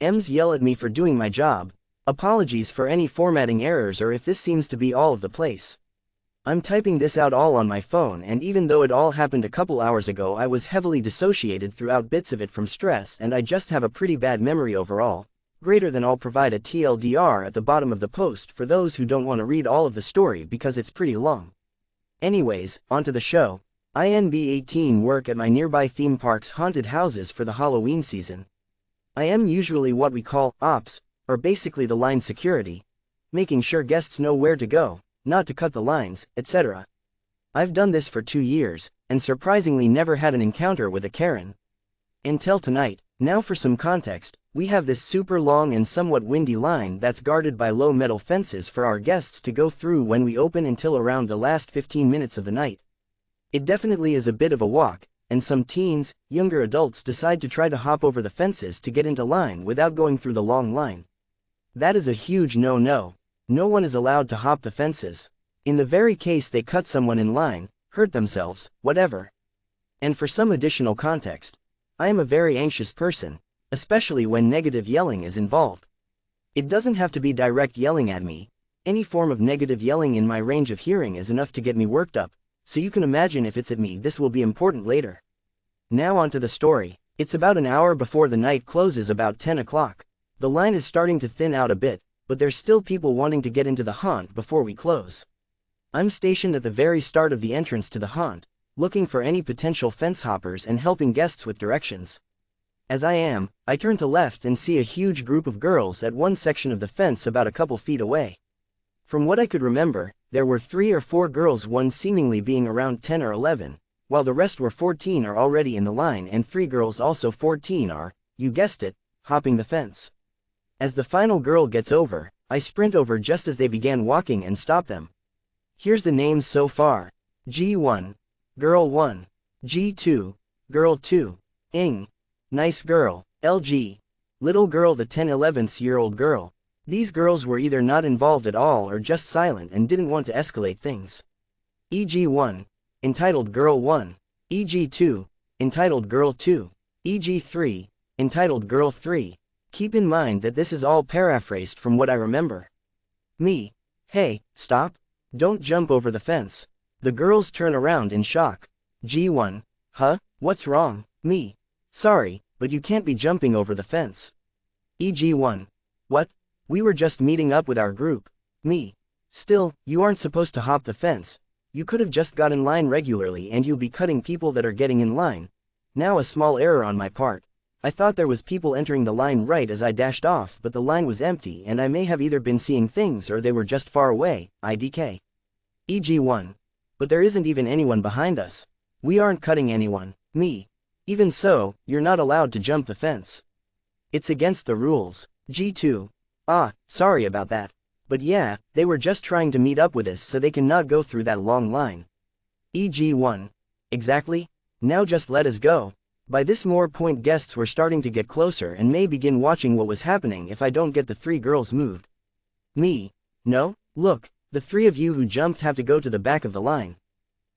Ems yell at me for doing my job. Apologies for any formatting errors or if this seems to be all of the place. I'm typing this out all on my phone, and even though it all happened a couple hours ago, I was heavily dissociated throughout bits of it from stress, and I just have a pretty bad memory overall. Greater than I'll provide a TLDR at the bottom of the post for those who don't want to read all of the story because it's pretty long. Anyways, onto the show. INB18 work at my nearby theme park's haunted houses for the Halloween season. I am usually what we call ops, or basically the line security, making sure guests know where to go, not to cut the lines, etc. I've done this for 2 years, and surprisingly never had an encounter with a Karen. Until tonight. Now for some context, we have this super long and somewhat windy line that's guarded by low metal fences for our guests to go through when we open until around the last 15 minutes of the night. It definitely is a bit of a walk, and some teens, younger adults decide to try to hop over the fences to get into line without going through the long line. That is a huge no-no. No one is allowed to hop the fences. In the very case they cut someone in line, hurt themselves, whatever. And for some additional context, I am a very anxious person, especially when negative yelling is involved. It doesn't have to be direct yelling at me. Any form of negative yelling in my range of hearing is enough to get me worked up, so you can imagine if it's at me this will be important later. Now onto the story. It's about an hour before the night closes, about 10 o'clock. The line is starting to thin out a bit, but there's still people wanting to get into the haunt before we close. I'm stationed at the very start of the entrance to the haunt, looking for any potential fence hoppers and helping guests with directions. As I turn to left and see a huge group of girls at one section of the fence about a couple feet away. From what I could remember, there were 3 or 4 girls, one seemingly being around 10 or 11, while the rest were 14 are already in the line, and 3 girls also 14 are, you guessed it, hopping the fence. As the final girl gets over, I sprint over just as they began walking and stop them. Here's the names so far. G1. Girl 1. G2. Girl 2. Ing. Nice girl. LG. Little girl, the 10-11-year-old girl. These girls were either not involved at all or just silent and didn't want to escalate things. EG1. Entitled Girl 1. EG2. Entitled Girl 2. EG3. Entitled Girl 3. Keep in mind that this is all paraphrased from what I remember. Me. Hey, stop. Don't jump over the fence. The girls turn around in shock. G1. Huh? What's wrong? Me. Sorry, but you can't be jumping over the fence. EG1. What? We were just meeting up with our group. Me. Still, you aren't supposed to hop the fence. You could have just got in line regularly and you'll be cutting people that are getting in line. Now a small error on my part. I thought there was people entering the line right as I dashed off, but the line was empty and I may have either been seeing things or they were just far away. IDK. EG1. But there isn't even anyone behind us. We aren't cutting anyone. Me. Even so, you're not allowed to jump the fence. It's against the rules. G2. Ah, sorry about that. But yeah, they were just trying to meet up with us so they can not go through that long line. EG1. Exactly. Now just let us go. By this point guests were starting to get closer and may begin watching what was happening if I don't get the 3 girls moved. Me. No, look, the 3 of you who jumped have to go to the back of the line.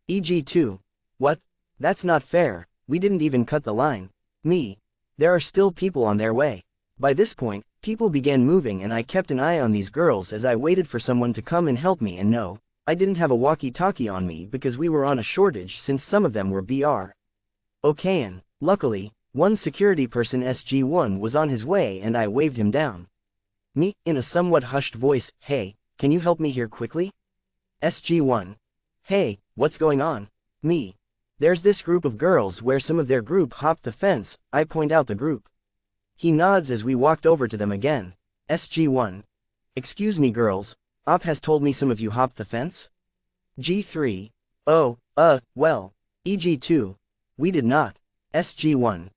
EG2. What? That's not fair, we didn't even cut the line. Me. There are still people on their way. By this point, people began moving and I kept an eye on these girls as I waited for someone to come and help me, and no, I didn't have a walkie-talkie on me because we were on a shortage since some of them were BR. Okayan. Luckily, one security person SG1 was on his way and I waved him down. Me, in a somewhat hushed voice, hey, can you help me here quickly? SG1. Hey, what's going on? Me. There's this group of girls where some of their group hopped the fence, I point out the group. He nods as we walked over to them again. SG1. Excuse me girls, Op has told me some of you hopped the fence? G3. Oh, well. EG2. We did not. SG1.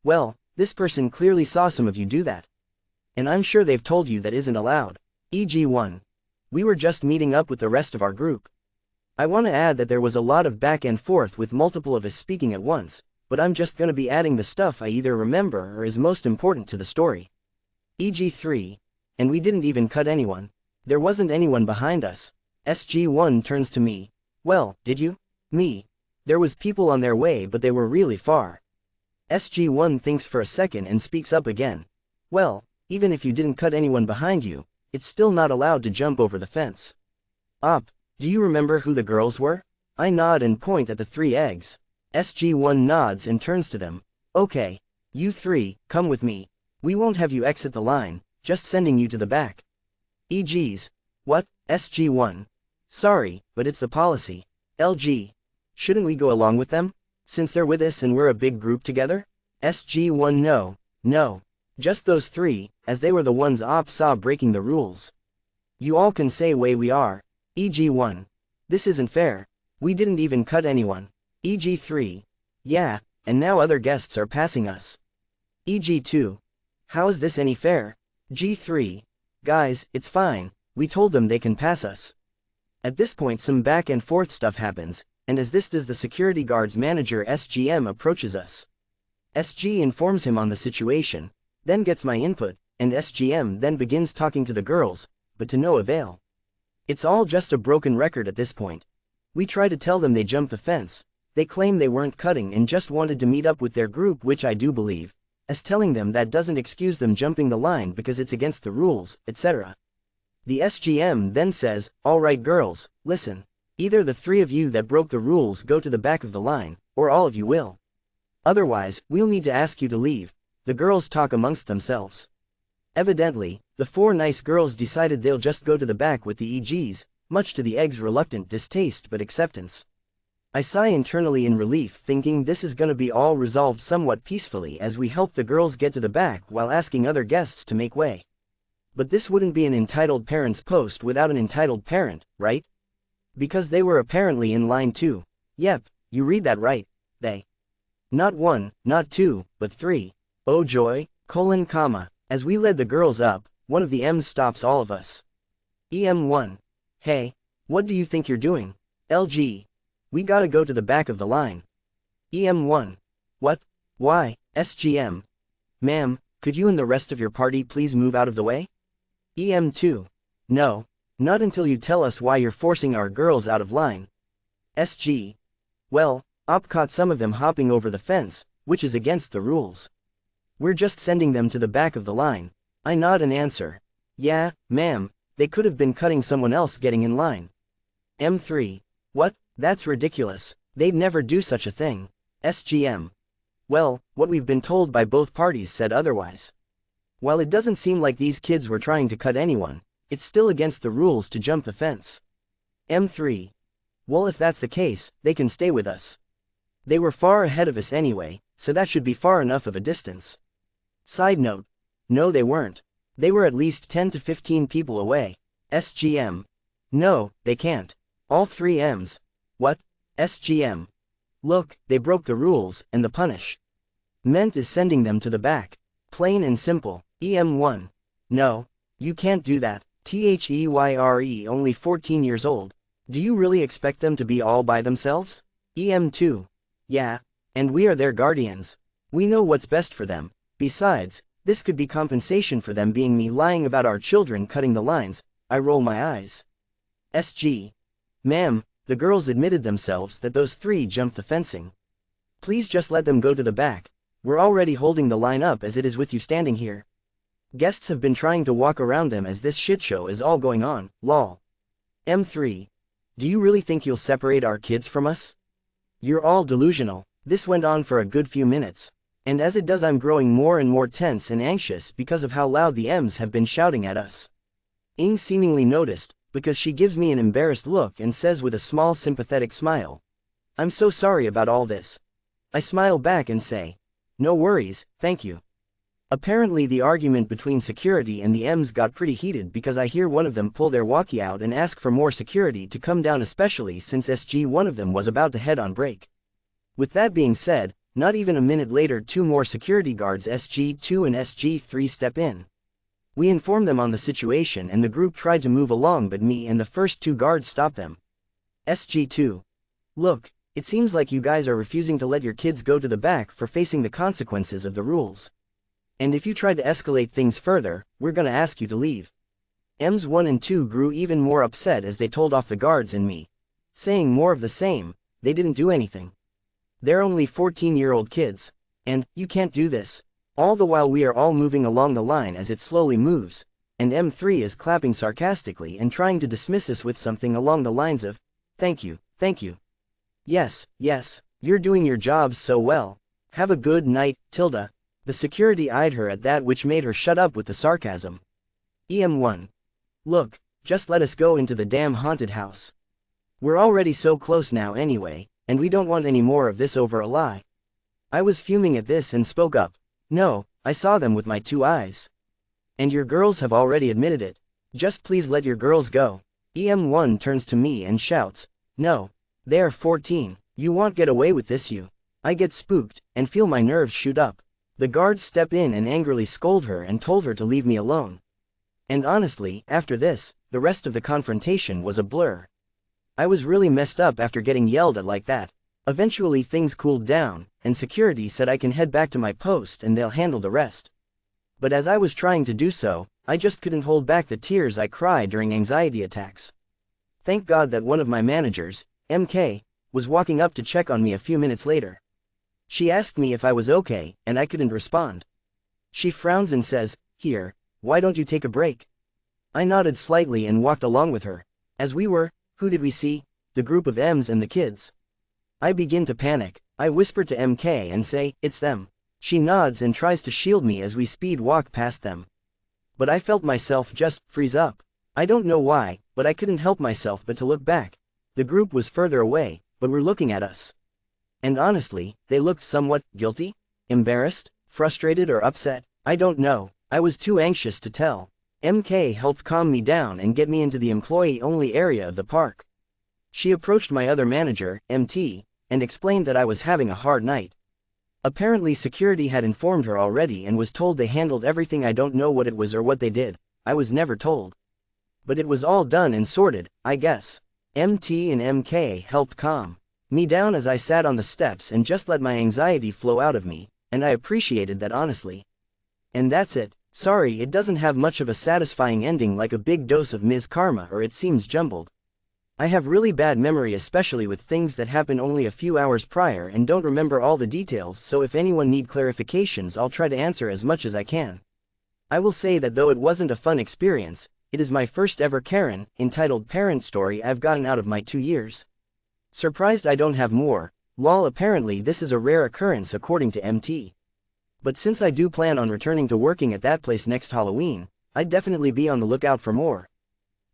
Well, this person clearly saw some of you do that. And I'm sure they've told you that isn't allowed. EG1. We were just meeting up with the rest of our group. I want to add that there was a lot of back and forth with multiple of us speaking at once, but I'm just gonna be adding the stuff I either remember or is most important to the story. EG3. And we didn't even cut anyone. There wasn't anyone behind us. SG1 turns to me. Well, did you? Me. There was people on their way but they were really far. SG1 thinks for a second and speaks up again. Well, Even if you didn't cut anyone behind you, it's still not allowed to jump over the fence. Op, do you remember who the girls were? I nod and point at the 3 eggs. SG1 nods and turns to them. Okay. You 3, come with me. We won't have you exit the line, just sending you to the back. EGs. What? SG1. Sorry, but it's the policy. LG. Shouldn't we go along with them? Since they're with us and we're a big group together? SG1 No. No. Just those 3, as they were the ones Op saw breaking the rules. You all can say way we are. EG1. This isn't fair. We didn't even cut anyone. EG3. Yeah, and now other guests are passing us. EG2. How is this any fair? G3. Guys, it's fine, we told them they can pass us. At this point some back and forth stuff happens, and as this does the security guard's manager SGM approaches us. SG informs him on the situation, then gets my input, and SGM then begins talking to the girls, but to no avail. It's all just a broken record at this point. We try to tell them they jumped the fence, they claim they weren't cutting and just wanted to meet up with their group, which I do believe, as telling them that doesn't excuse them jumping the line because it's against the rules, etc. The SGM then says, alright girls, listen, either the 3 of you that broke the rules go to the back of the line, or all of you will. Otherwise, we'll need to ask you to leave. The girls talk amongst themselves. Evidently, the 4 nice girls decided they'll just go to the back with the EGs, much to the eggs' reluctant distaste but acceptance. I sigh internally in relief, thinking this is gonna be all resolved somewhat peacefully as we help the girls get to the back while asking other guests to make way. But this wouldn't be an entitled parent's post without an entitled parent, right? Because they were apparently in line too. Yep, you read that right, they. Not 1, not 2, but 3. Oh joy, comma. As we led the girls up, one of the M's stops all of us. EM1. Hey, what do you think you're doing? LG. We gotta go to the back of the line. EM1. What? Why? SGM. Ma'am, could you and the rest of your party please move out of the way? EM2. No. Not until you tell us why you're forcing our girls out of line. SG. Well, Op caught some of them hopping over the fence, which is against the rules. We're just sending them to the back of the line. I nod and answer. Yeah, ma'am, they could have been cutting someone else getting in line. M3. What? That's ridiculous. They'd never do such a thing. SGM. Well, what we've been told by both parties said otherwise. While it doesn't seem like these kids were trying to cut anyone, it's still against the rules to jump the fence. M3. Well, if that's the case, they can stay with us. They were far ahead of us anyway, so that should be far enough of a distance. Side note. No, they weren't. They were at least 10 to 15 people away. SGM. No, they can't. All 3 M's. What? SGM. Look, they broke the rules, and the punish meant is sending them to the back. Plain and simple. EM1. No. You can't do that. THEYRE only 14 years old. Do you really expect them to be all by themselves? EM2. Yeah. And we are their guardians. We know what's best for them. Besides, this could be compensation for them being me lying about our children cutting the lines. I roll my eyes. SG. Ma'am, the girls admitted themselves that those 3 jumped the fencing. Please just let them go to the back. We're already holding the line up as it is with you standing here. Guests have been trying to walk around them as this shitshow is all going on, lol. M3. Do you really think you'll separate our kids from us? You're all delusional. This went on for a good few minutes. And as it does, I'm growing more and more tense and anxious because of how loud the M's have been shouting at us. Ing seemingly noticed, because she gives me an embarrassed look and says with a small sympathetic smile, I'm so sorry about all this. I smile back and say, no worries, thank you. Apparently the argument between security and the M's got pretty heated because I hear one of them pull their walkie out and ask for more security to come down, especially since one of them was about to head on break. With that being said, not even a minute later 2 more security guards SG2 and SG3 step in. We inform them on the situation and the group tried to move along, but me and the first 2 guards stopped them. SG2. Look, it seems like you guys are refusing to let your kids go to the back for facing the consequences of the rules. And if you try to escalate things further, we're gonna ask you to leave. M's 1 and 2 grew even more upset as they told off the guards and me, saying more of the same. They didn't do anything. They're only 14-year-old kids. And, you can't do this. All the while we are all moving along the line as it slowly moves, and M3 is clapping sarcastically and trying to dismiss us with something along the lines of, thank you, thank you. Yes, yes, you're doing your jobs so well. Have a good night, Tilda. The security eyed her at that, which made her shut up with the sarcasm. EM1. Look, just let us go into the damn haunted house. We're already so close now anyway, and we don't want any more of this over a lie. I was fuming at this and spoke up. No, I saw them with my 2 eyes. And your girls have already admitted it. Just please let your girls go. EM1 turns to me and shouts, no, they are 14, you won't get away with this you. I get spooked, and feel my nerves shoot up. The guards step in and angrily scold her and told her to leave me alone. And honestly, after this, the rest of the confrontation was a blur. I was really messed up after getting yelled at like that. Eventually things cooled down, and security said I can head back to my post and they'll handle the rest. But as I was trying to do so, I just couldn't hold back the tears I cried during anxiety attacks. Thank God that one of my managers, MK, was walking up to check on me a few minutes later. She asked me if I was okay, and I couldn't respond. She frowns and says, here, why don't you take a break? I nodded slightly and walked along with her. As we were, who did we see? The group of M's and the kids. I begin to panic. I whisper to MK and say, it's them. She nods and tries to shield me as we speed walk past them. But I felt myself just freeze up. I don't know why, but I couldn't help myself but to look back. The group was further away, but were looking at us. And honestly, they looked somewhat guilty, embarrassed, frustrated or upset. I don't know. I was too anxious to tell. MK helped calm me down and get me into the employee-only area of the park. She approached my other manager, MT, and explained that I was having a hard night. Apparently security had informed her already and was told they handled everything. I don't know what it was or what they did. I was never told. But it was all done and sorted, I guess. MT and MK helped calm me down as I sat on the steps and just let my anxiety flow out of me, and I appreciated that honestly. And that's it. Sorry it doesn't have much of a satisfying ending like a big dose of Ms. Karma, or it seems jumbled. I have really bad memory, especially with things that happened only a few hours prior, and don't remember all the details, so if anyone need clarifications I'll try to answer as much as I can. I will say that though it wasn't a fun experience, it is my first ever Karen, entitled parent story I've gotten out of my 2 years. Surprised I don't have more. Lol, apparently this is a rare occurrence according to MT. But since I do plan on returning to working at that place next Halloween, I'd definitely be on the lookout for more.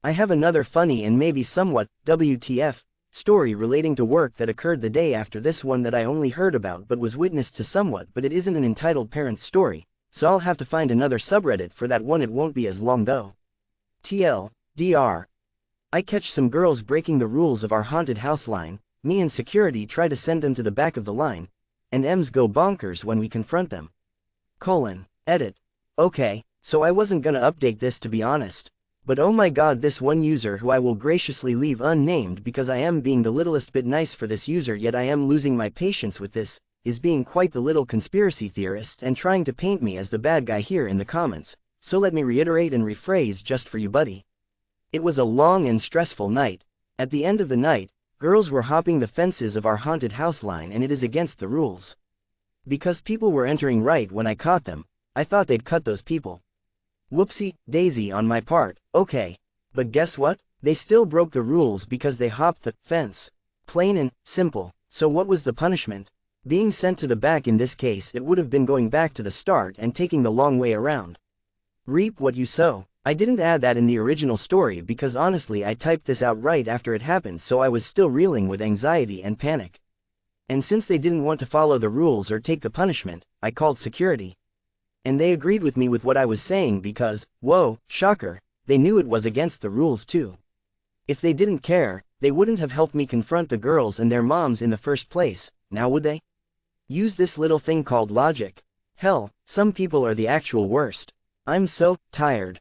I have another funny and maybe somewhat WTF story relating to work that occurred the day after this one that I only heard about but was witnessed to somewhat, but it isn't an entitled parent story, so I'll have to find another subreddit for that one. It won't be as long though. TLDR. I catch some girls breaking the rules of our haunted house line. Me and security try to send them to the back of the line, and M's go bonkers when we confront them. Edit. Okay, so I wasn't gonna update this to be honest. But oh my god, this one user who I will graciously leave unnamed because I am being the littlest bit nice for this user, yet I am losing my patience with this, is being quite the little conspiracy theorist and trying to paint me as the bad guy here in the comments, so let me reiterate and rephrase just for you buddy. It was a long and stressful night. At the end of the night, girls were hopping the fences of our haunted house line, and it is against the rules. Because people were entering right when I caught them, I thought they'd cut those people. Whoopsie daisy on my part, okay. But guess what? They still broke the rules because they hopped the fence. Plain and simple. So what was the punishment? Being sent to the back. In this case it would have been going back to the start and taking the long way around. Reap what you sow. I didn't add that in the original story because honestly I typed this out right after it happened, so I was still reeling with anxiety and panic. And since they didn't want to follow the rules or take the punishment, I called security. And they agreed with me with what I was saying because, whoa, shocker, they knew it was against the rules too. If they didn't care, they wouldn't have helped me confront the girls and their moms in the first place, now would they? Use this little thing called logic. Hell, some people are the actual worst. I'm so tired.